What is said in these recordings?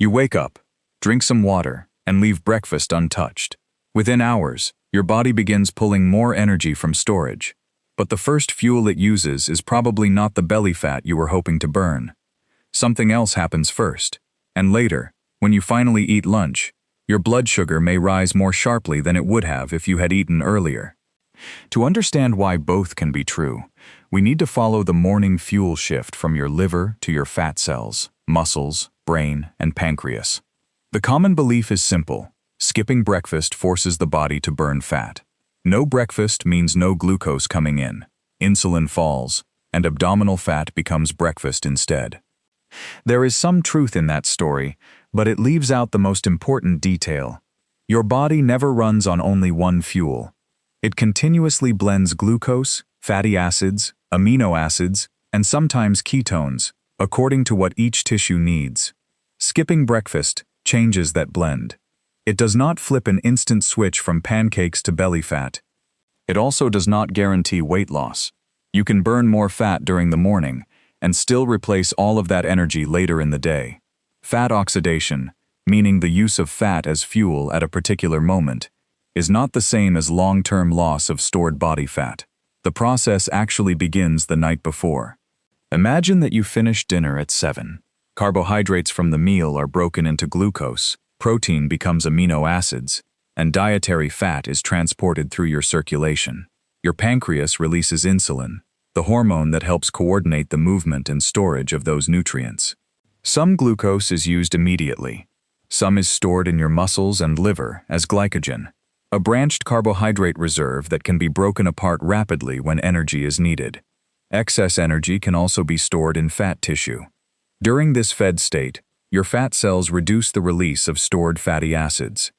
You wake up, drink some water, and leave breakfast untouched. Within hours, your body begins pulling more energy from storage. But the first fuel it uses is probably not the belly fat you were hoping to burn. Something else happens first, and later, when you finally eat lunch, your blood sugar may rise more sharply than it would have if you had eaten earlier. To understand why both can be true, we need to follow the morning fuel shift from your liver to your fat cells, muscles, brain, and pancreas. The common belief is simple: skipping breakfast forces the body to burn fat. No breakfast means no glucose coming in, insulin falls, and abdominal fat becomes breakfast instead. There is some truth in that story, but it leaves out the most important detail. Your body never runs on only one fuel. It continuously blends glucose, fatty acids, amino acids, and sometimes ketones, according to what each tissue needs. Skipping breakfast changes that blend. It does not flip an instant switch from pancakes to belly fat. It also does not guarantee weight loss. You can burn more fat during the morning and still replace all of that energy later in the day. Fat oxidation, meaning the use of fat as fuel at a particular moment, is not the same as long-term loss of stored body fat. The process actually begins the night before. Imagine that you finish dinner at 7. Carbohydrates from the meal are broken into glucose, protein becomes amino acids, and dietary fat is transported through your circulation. Your pancreas releases insulin, the hormone that helps coordinate the movement and storage of those nutrients. Some glucose is used immediately. Some is stored in your muscles and liver as glycogen, a branched carbohydrate reserve that can be broken apart rapidly when energy is needed. Excess energy can also be stored in fat tissue. During this fed state, your fat cells reduce the release of stored fatty acids.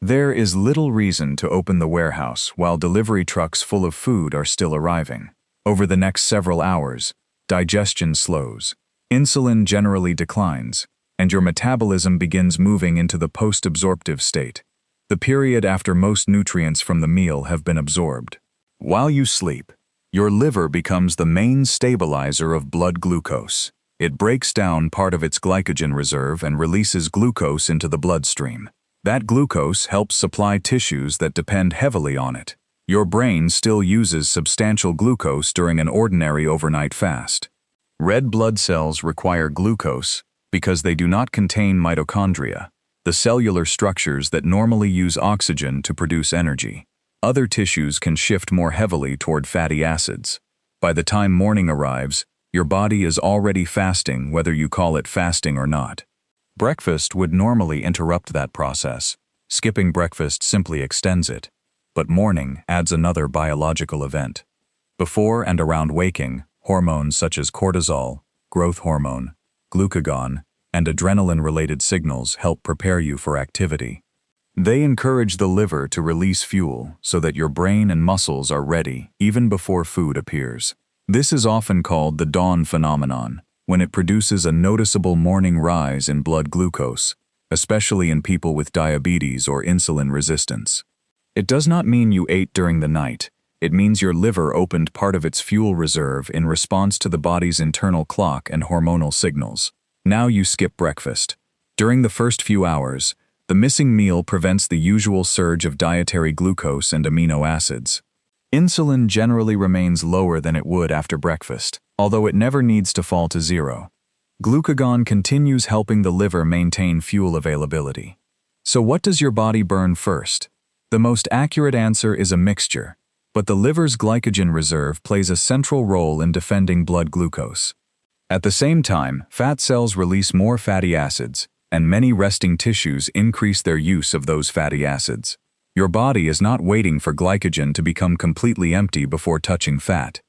There is little reason to open the warehouse while delivery trucks full of food are still arriving. Over the next several hours, digestion slows, insulin generally declines, and your metabolism begins moving into the post-absorptive state, the period after most nutrients from the meal have been absorbed. While you sleep, your liver becomes the main stabilizer of blood glucose. It breaks down part of its glycogen reserve and releases glucose into the bloodstream. That glucose helps supply tissues that depend heavily on it. Your brain still uses substantial glucose during an ordinary overnight fast. Red blood cells require glucose because they do not contain mitochondria, the cellular structures that normally use oxygen to produce energy. Other tissues can shift more heavily toward fatty acids. By the time morning arrives, your body is already fasting, whether you call it fasting or not. Breakfast would normally interrupt that process. Skipping breakfast simply extends it. But morning adds another biological event. Before and around waking, hormones such as cortisol, growth hormone, glucagon, and adrenaline-related signals help prepare you for activity. They encourage the liver to release fuel so that your brain and muscles are ready even before food appears. This is often called the dawn phenomenon, when it produces a noticeable morning rise in blood glucose, especially in people with diabetes or insulin resistance. It does not mean you ate during the night. It means your liver opened part of its fuel reserve in response to the body's internal clock and hormonal signals. Now you skip breakfast. During the first few hours, the missing meal prevents the usual surge of dietary glucose and amino acids. Insulin generally remains lower than it would after breakfast, although it never needs to fall to zero. Glucagon continues helping the liver maintain fuel availability. So what does your body burn first? The most accurate answer is a mixture, but the liver's glycogen reserve plays a central role in defending blood glucose. At the same time, fat cells release more fatty acids, and many resting tissues increase their use of those fatty acids. Your body is not waiting for glycogen to become completely empty before touching fat.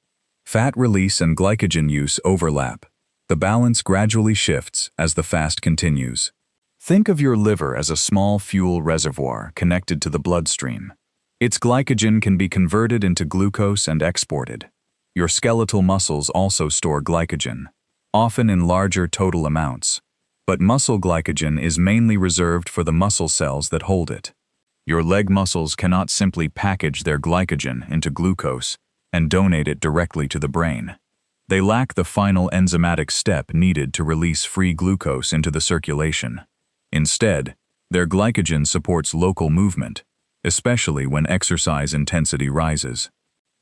Fat release and glycogen use overlap. The balance gradually shifts as the fast continues. Think of your liver as a small fuel reservoir connected to the bloodstream. Its glycogen can be converted into glucose and exported. Your skeletal muscles also store glycogen, often in larger total amounts. But muscle glycogen is mainly reserved for the muscle cells that hold it. Your leg muscles cannot simply package their glycogen into glucose and donate it directly to the brain. They lack the final enzymatic step needed to release free glucose into the circulation. Instead, their glycogen supports local movement, especially when exercise intensity rises.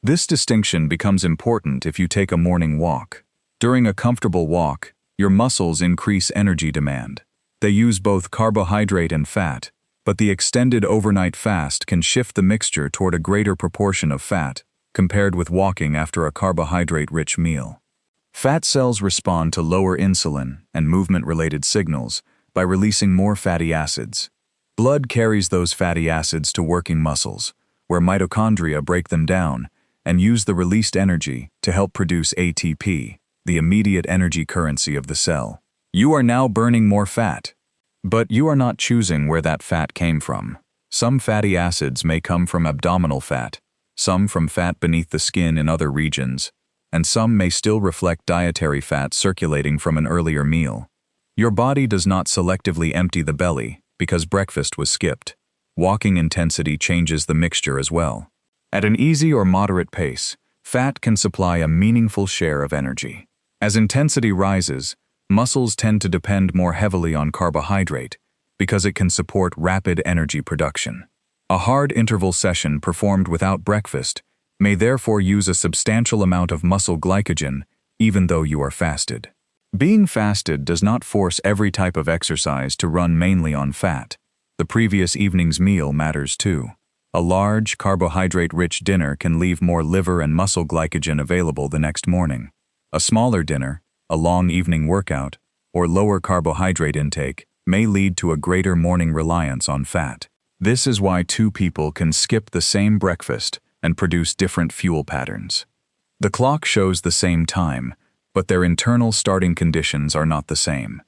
This distinction becomes important if you take a morning walk. During a comfortable walk, your muscles increase energy demand. They use both carbohydrate and fat, but the extended overnight fast can shift the mixture toward a greater proportion of fat, compared with walking after a carbohydrate-rich meal. Fat cells respond to lower insulin and movement-related signals by releasing more fatty acids. Blood carries those fatty acids to working muscles, where mitochondria break them down and use the released energy to help produce ATP, the immediate energy currency of the cell. You are now burning more fat. But you are not choosing where that fat came from. Some fatty acids may come from abdominal fat, some from fat beneath the skin in other regions, and some may still reflect dietary fat circulating from an earlier meal. Your body does not selectively empty the belly because breakfast was skipped. Walking intensity changes the mixture as well. At an easy or moderate pace, fat can supply a meaningful share of energy. As intensity rises, muscles tend to depend more heavily on carbohydrate because it can support rapid energy production. A hard interval session performed without breakfast may therefore use a substantial amount of muscle glycogen even though you are fasted. Being fasted does not force every type of exercise to run mainly on fat. The previous evening's meal matters too. A large, carbohydrate-rich dinner can leave more liver and muscle glycogen available the next morning. A smaller dinner, a long evening workout, or lower carbohydrate intake may lead to a greater morning reliance on fat. This is why two people can skip the same breakfast and produce different fuel patterns. The clock shows the same time, but their internal starting conditions are not the same.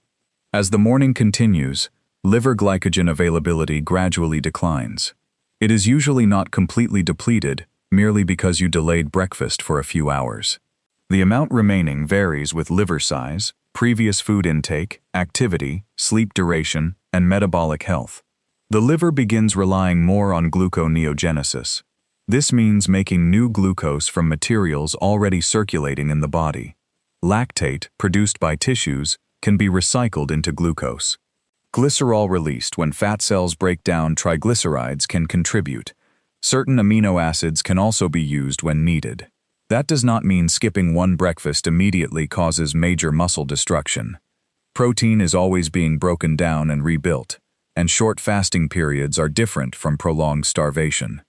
As the morning continues, liver glycogen availability gradually declines. It is usually not completely depleted merely because you delayed breakfast for a few hours. The amount remaining varies with liver size, previous food intake, activity, sleep duration, and metabolic health. The liver begins relying more on gluconeogenesis. This means making new glucose from materials already circulating in the body. Lactate, produced by tissues, can be recycled into glucose. Glycerol released when fat cells break down triglycerides can contribute. Certain amino acids can also be used when needed. That does not mean skipping one breakfast immediately causes major muscle destruction. Protein is always being broken down and rebuilt, and short fasting periods are different from prolonged starvation.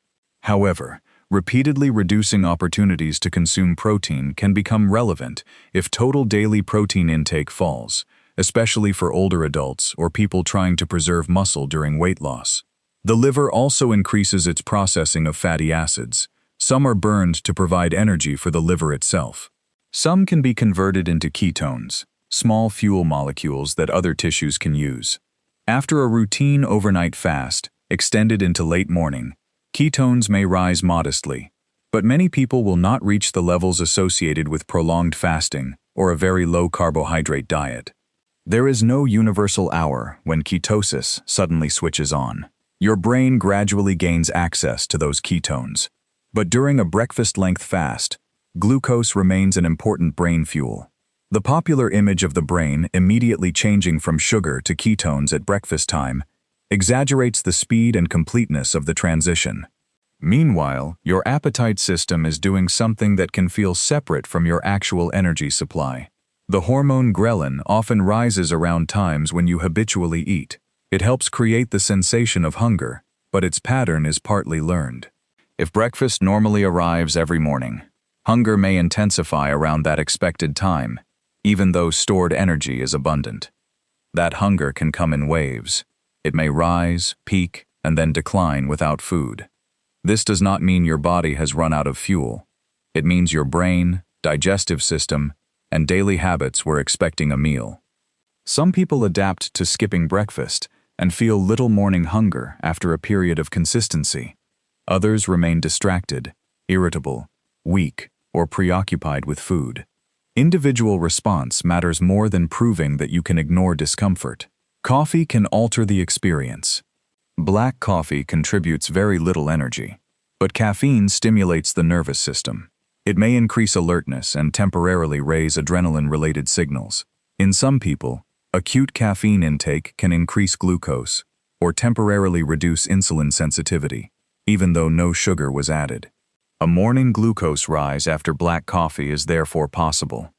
However, repeatedly reducing opportunities to consume protein can become relevant if total daily protein intake falls, especially for older adults or people trying to preserve muscle during weight loss. The liver also increases its processing of fatty acids. Some are burned to provide energy for the liver itself. Some can be converted into ketones, small fuel molecules that other tissues can use. After a routine overnight fast, extended into late morning, ketones may rise modestly, but many people will not reach the levels associated with prolonged fasting or a very low carbohydrate diet. There is no universal hour when ketosis suddenly switches on. Your brain gradually gains access to those ketones. But during a breakfast-length fast, glucose remains an important brain fuel. The popular image of the brain immediately changing from sugar to ketones at breakfast time exaggerates the speed and completeness of the transition. Meanwhile, your appetite system is doing something that can feel separate from your actual energy supply. The hormone ghrelin often rises around times when you habitually eat. It helps create the sensation of hunger, but its pattern is partly learned. If breakfast normally arrives every morning, hunger may intensify around that expected time, even though stored energy is abundant. That hunger can come in waves. It may rise, peak, and then decline without food. This does not mean your body has run out of fuel. It means your brain, digestive system, and daily habits were expecting a meal. Some people adapt to skipping breakfast and feel little morning hunger after a period of consistency. Others remain distracted, irritable, weak, or preoccupied with food. Individual response matters more than proving that you can ignore discomfort. Coffee can alter the experience. Black coffee contributes very little energy, but caffeine stimulates the nervous system. It may increase alertness and temporarily raise adrenaline-related signals. In some people, Acute caffeine intake can increase glucose or temporarily reduce insulin sensitivity, even though no sugar was added. A morning glucose rise after black coffee is therefore possible.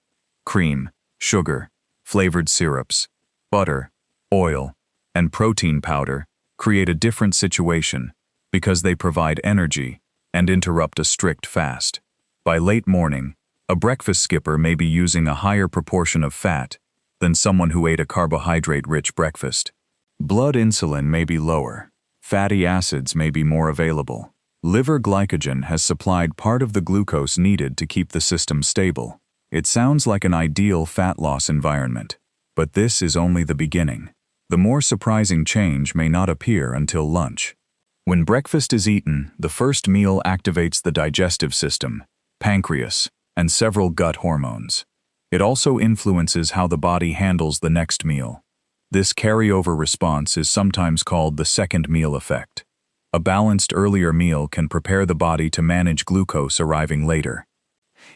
Cream, sugar, flavored syrups, butter, oil, and protein powder create a different situation because they provide energy and interrupt a strict fast. By late morning, a breakfast skipper may be using a higher proportion of fat than someone who ate a carbohydrate-rich breakfast. Blood insulin may be lower. Fatty acids may be more available. Liver glycogen has supplied part of the glucose needed to keep the system stable. It sounds like an ideal fat loss environment, but this is only the beginning. The more surprising change may not appear until lunch. When breakfast is eaten, the first meal activates the digestive system, pancreas, and several gut hormones. It also influences how the body handles the next meal. This carryover response is sometimes called the second meal effect. A balanced earlier meal can prepare the body to manage glucose arriving later.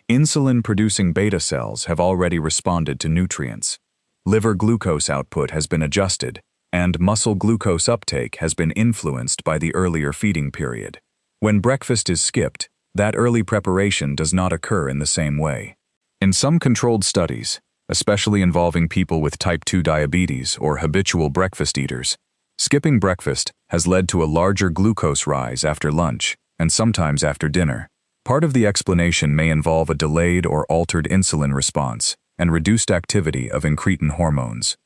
Insulin-producing beta cells have already responded to nutrients. Liver glucose output has been adjusted, and muscle glucose uptake has been influenced by the earlier feeding period. When breakfast is skipped, that early preparation does not occur in the same way. In some controlled studies, especially involving people with type 2 diabetes or habitual breakfast eaters, skipping breakfast has led to a larger glucose rise after lunch and sometimes after dinner. Part of the explanation may involve a delayed or altered insulin response and reduced activity of incretin hormones.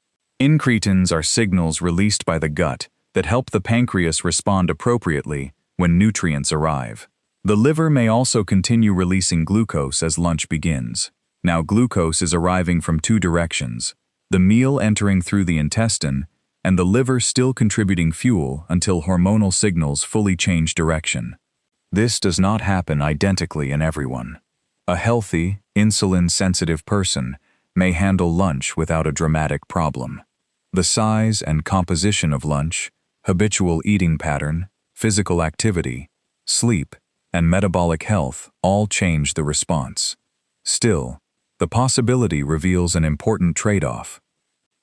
Incretins are signals released by the gut that help the pancreas respond appropriately when nutrients arrive. The liver may also continue releasing glucose as lunch begins. Now glucose is arriving from two directions: the meal entering through the intestine and the liver still contributing fuel until hormonal signals fully change direction. This does not happen identically in everyone. A healthy, insulin-sensitive person may handle lunch without a dramatic problem. The size and composition of lunch, habitual eating pattern, physical activity, sleep, and metabolic health all change the response. Still, the possibility reveals an important trade-off.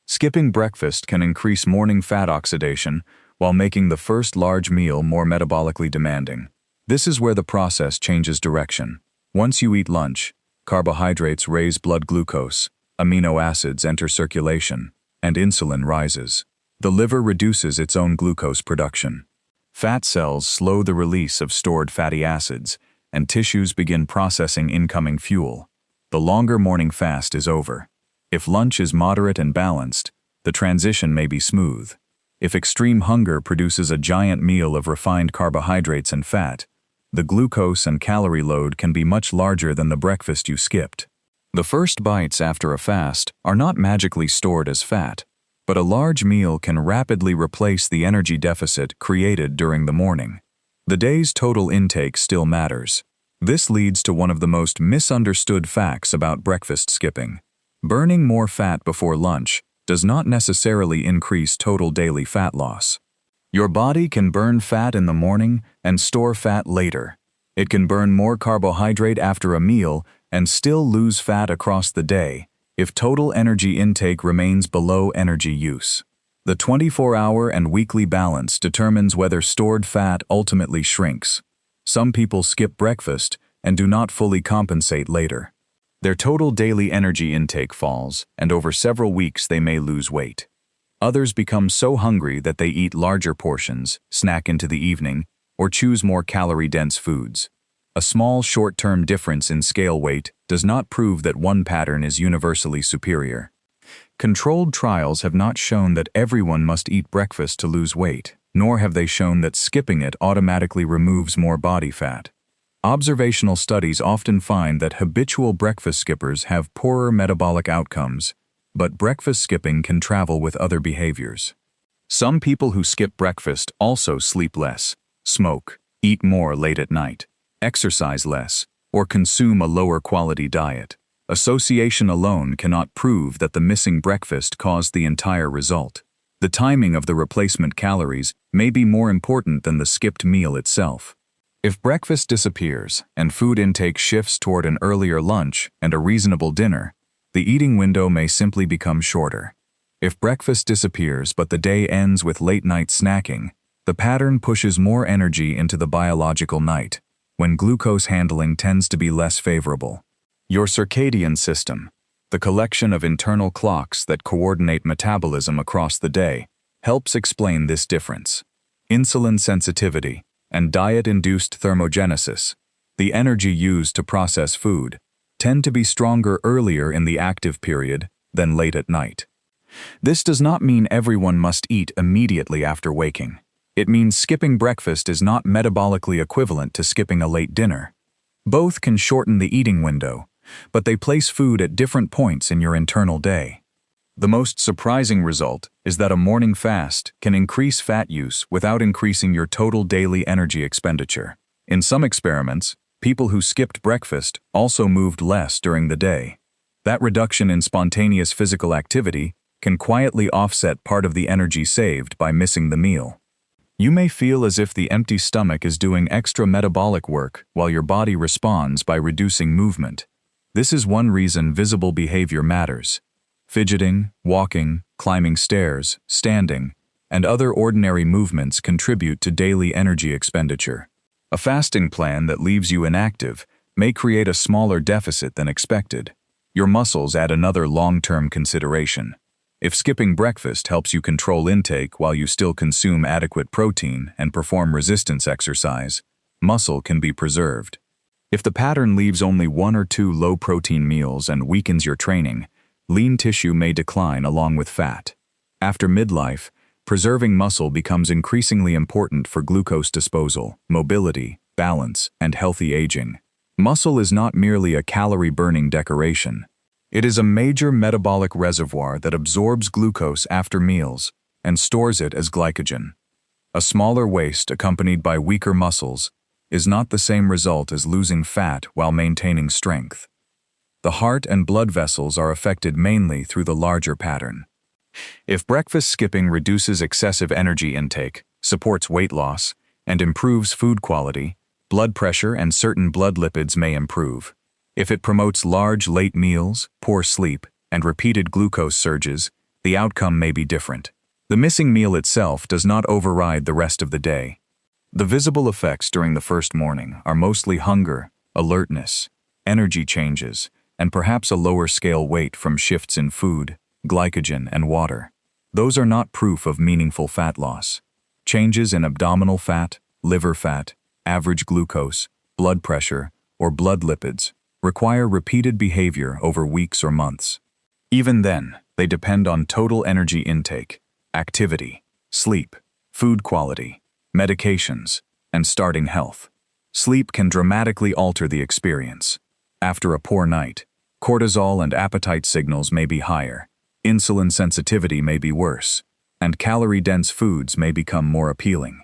Skipping breakfast can increase morning fat oxidation while making the first large meal more metabolically demanding. This is where the process changes direction. Once you eat lunch, carbohydrates raise blood glucose, amino acids enter circulation, and insulin rises. The liver reduces its own glucose production. Fat cells slow the release of stored fatty acids, and tissues begin processing incoming fuel. The longer morning fast is over. If lunch is moderate and balanced, the transition may be smooth. If extreme hunger produces a giant meal of refined carbohydrates and fat, the glucose and calorie load can be much larger than the breakfast you skipped. The first bites after a fast are not magically stored as fat, but a large meal can rapidly replace the energy deficit created during the morning. The day's total intake still matters. This leads to one of the most misunderstood facts about breakfast skipping. Burning more fat before lunch does not necessarily increase total daily fat loss. Your body can burn fat in the morning and store fat later. It can burn more carbohydrate after a meal and still lose fat across the day if total energy intake remains below energy use. The 24-hour and weekly balance determines whether stored fat ultimately shrinks. Some people skip breakfast and do not fully compensate later. Their total daily energy intake falls, and over several weeks they may lose weight. Others become so hungry that they eat larger portions, snack into the evening, or choose more calorie-dense foods. A small short-term difference in scale weight does not prove that one pattern is universally superior. Controlled trials have not shown that everyone must eat breakfast to lose weight, nor have they shown that skipping it automatically removes more body fat. Observational studies often find that habitual breakfast skippers have poorer metabolic outcomes, but breakfast skipping can travel with other behaviors. Some people who skip breakfast also sleep less, smoke, eat more late at night, exercise less, or consume a lower quality diet. Association alone cannot prove that the missing breakfast caused the entire result. The timing of the replacement calories may be more important than the skipped meal itself. If breakfast disappears and food intake shifts toward an earlier lunch and a reasonable dinner, the eating window may simply become shorter. If breakfast disappears but the day ends with late-night snacking, the pattern pushes more energy into the biological night, when glucose handling tends to be less favorable. Your circadian system, the collection of internal clocks that coordinate metabolism across the day, helps explain this difference. Insulin sensitivity and diet-induced thermogenesis, the energy used to process food, tend to be stronger earlier in the active period than late at night. This does not mean everyone must eat immediately after waking. It means skipping breakfast is not metabolically equivalent to skipping a late dinner. Both can shorten the eating window, but they place food at different points in your internal day. The most surprising result is that a morning fast can increase fat use without increasing your total daily energy expenditure. In some experiments, people who skipped breakfast also moved less during the day. That reduction in spontaneous physical activity can quietly offset part of the energy saved by missing the meal. You may feel as if the empty stomach is doing extra metabolic work while your body responds by reducing movement. This is one reason visible behavior matters. Fidgeting, walking, climbing stairs, standing, and other ordinary movements contribute to daily energy expenditure. A fasting plan that leaves you inactive may create a smaller deficit than expected. Your muscles add another long-term consideration. If skipping breakfast helps you control intake while you still consume adequate protein and perform resistance exercise, muscle can be preserved. If the pattern leaves only 1 or 2 low-protein meals and weakens your training, lean tissue may decline along with fat. After midlife, preserving muscle becomes increasingly important for glucose disposal, mobility, balance, and healthy aging. Muscle is not merely a calorie-burning decoration. It is a major metabolic reservoir that absorbs glucose after meals and stores it as glycogen. A smaller waist accompanied by weaker muscles is not the same result as losing fat while maintaining strength. The heart and blood vessels are affected mainly through the larger pattern. If breakfast skipping reduces excessive energy intake, supports weight loss, and improves food quality, blood pressure and certain blood lipids may improve. If it promotes large late meals, poor sleep, and repeated glucose surges, the outcome may be different. The missing meal itself does not override the rest of the day. The visible effects during the first morning are mostly hunger, alertness, energy changes, and perhaps a lower scale weight from shifts in food, glycogen, and water. Those are not proof of meaningful fat loss. Changes in abdominal fat, liver fat, average glucose, blood pressure, or blood lipids require repeated behavior over weeks or months. Even then, they depend on total energy intake, activity, sleep, food quality, medications, and starting health. Sleep can dramatically alter the experience. After a poor night, cortisol and appetite signals may be higher, insulin sensitivity may be worse, and calorie-dense foods may become more appealing.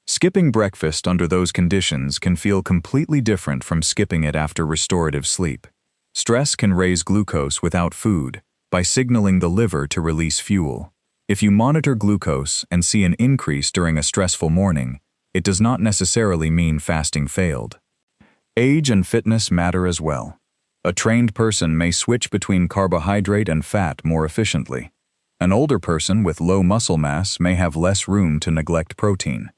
Skipping breakfast under those conditions can feel completely different from skipping it after restorative sleep. Stress can raise glucose without food by signaling the liver to release fuel. If you monitor glucose and see an increase during a stressful morning, it does not necessarily mean fasting failed. Age and fitness matter as well. A trained person may switch between carbohydrate and fat more efficiently. An older person with low muscle mass may have less room to neglect protein.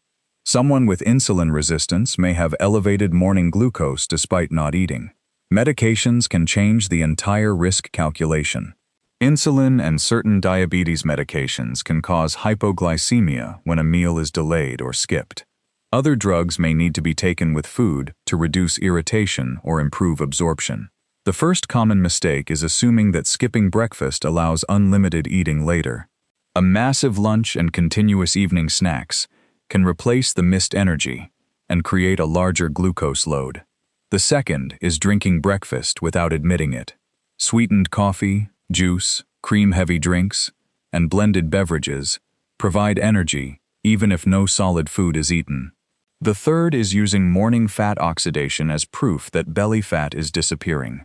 Someone with insulin resistance may have elevated morning glucose despite not eating. Medications can change the entire risk calculation. Insulin and certain diabetes medications can cause hypoglycemia when a meal is delayed or skipped. Other drugs may need to be taken with food to reduce irritation or improve absorption. The first common mistake is assuming that skipping breakfast allows unlimited eating later. A massive lunch and continuous evening snacks can replace the missed energy and create a larger glucose load. The second is drinking breakfast without admitting it. Sweetened coffee, juice, cream-heavy drinks, and blended beverages provide energy even if no solid food is eaten. The third is using morning fat oxidation as proof that belly fat is disappearing.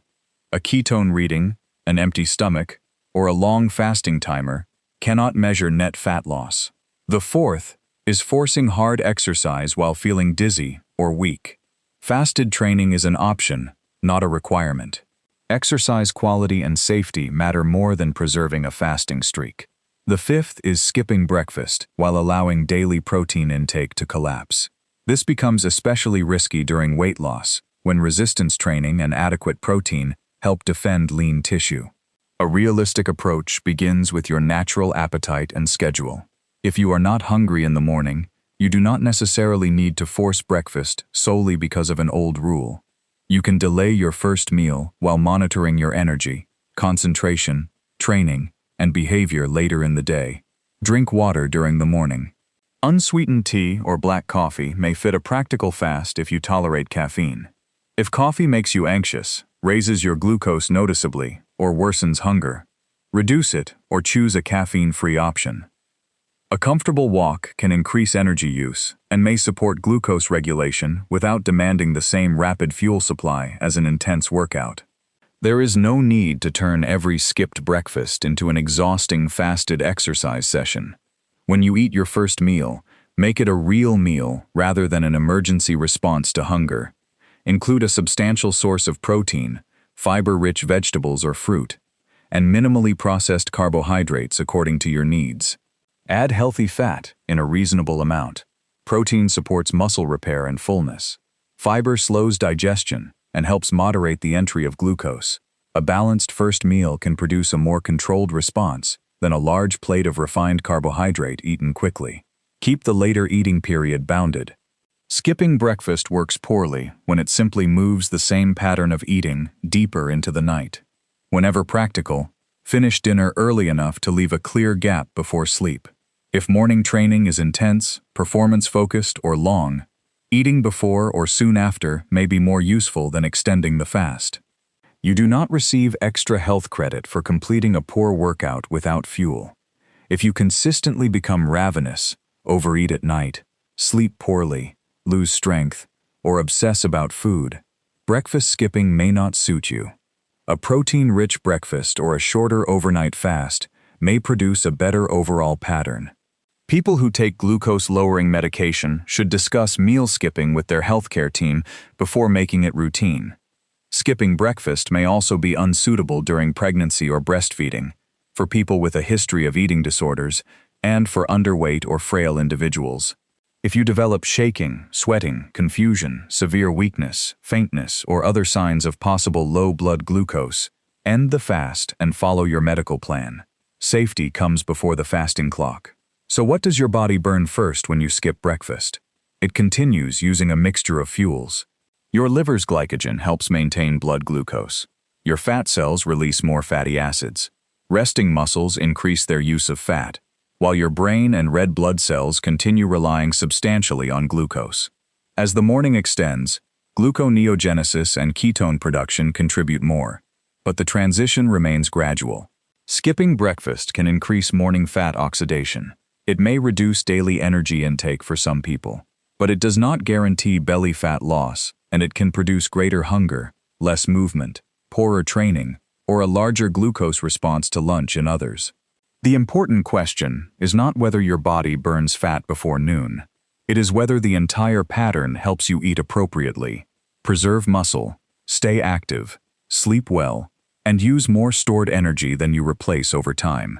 A ketone reading, an empty stomach, or a long fasting timer cannot measure net fat loss. The fourth is forcing hard exercise while feeling dizzy or weak. Fasted training is an option, not a requirement. Exercise quality and safety matter more than preserving a fasting streak. The fifth is skipping breakfast while allowing daily protein intake to collapse. This becomes especially risky during weight loss, when resistance training and adequate protein help defend lean tissue. A realistic approach begins with your natural appetite and schedule. If you are not hungry in the morning, you do not necessarily need to force breakfast solely because of an old rule. You can delay your first meal while monitoring your energy, concentration, training, and behavior later in the day. Drink water during the morning. Unsweetened tea or black coffee may fit a practical fast if you tolerate caffeine. If coffee makes you anxious, raises your glucose noticeably, or worsens hunger, reduce it or choose a caffeine-free option. A comfortable walk can increase energy use and may support glucose regulation without demanding the same rapid fuel supply as an intense workout. There is no need to turn every skipped breakfast into an exhausting fasted exercise session. When you eat your first meal, make it a real meal rather than an emergency response to hunger. Include a substantial source of protein, fiber-rich vegetables or fruit, and minimally processed carbohydrates according to your needs. Add healthy fat in a reasonable amount. Protein supports muscle repair and fullness. Fiber slows digestion and helps moderate the entry of glucose. A balanced first meal can produce a more controlled response than a large plate of refined carbohydrate eaten quickly. Keep the later eating period bounded. Skipping breakfast works poorly when it simply moves the same pattern of eating deeper into the night. Whenever practical, finish dinner early enough to leave a clear gap before sleep. If morning training is intense, performance-focused, or long, eating before or soon after may be more useful than extending the fast. You do not receive extra health credit for completing a poor workout without fuel. If you consistently become ravenous, overeat at night, sleep poorly, lose strength, or obsess about food, breakfast skipping may not suit you. A protein-rich breakfast or a shorter overnight fast may produce a better overall pattern. People who take glucose-lowering medication should discuss meal skipping with their healthcare team before making it routine. Skipping breakfast may also be unsuitable during pregnancy or breastfeeding, for people with a history of eating disorders, and for underweight or frail individuals. If you develop shaking, sweating, confusion, severe weakness, faintness, or other signs of possible low blood glucose, end the fast and follow your medical plan. Safety comes before the fasting clock. So what does your body burn first when you skip breakfast? It continues using a mixture of fuels. Your liver's glycogen helps maintain blood glucose. Your fat cells release more fatty acids. Resting muscles increase their use of fat, while your brain and red blood cells continue relying substantially on glucose. As the morning extends, gluconeogenesis and ketone production contribute more, but the transition remains gradual. Skipping breakfast can increase morning fat oxidation. It may reduce daily energy intake for some people, but it does not guarantee belly fat loss, and it can produce greater hunger, less movement, poorer training, or a larger glucose response to lunch in others. The important question is not whether your body burns fat before noon. It is whether the entire pattern helps you eat appropriately, preserve muscle, stay active, sleep well, and use more stored energy than you replace over time.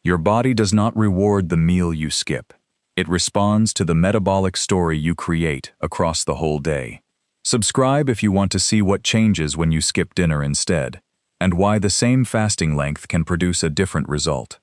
Your body does not reward the meal you skip. It responds to the metabolic story you create across the whole day. Subscribe if you want to see what changes when you skip dinner instead, and why the same fasting length can produce a different result.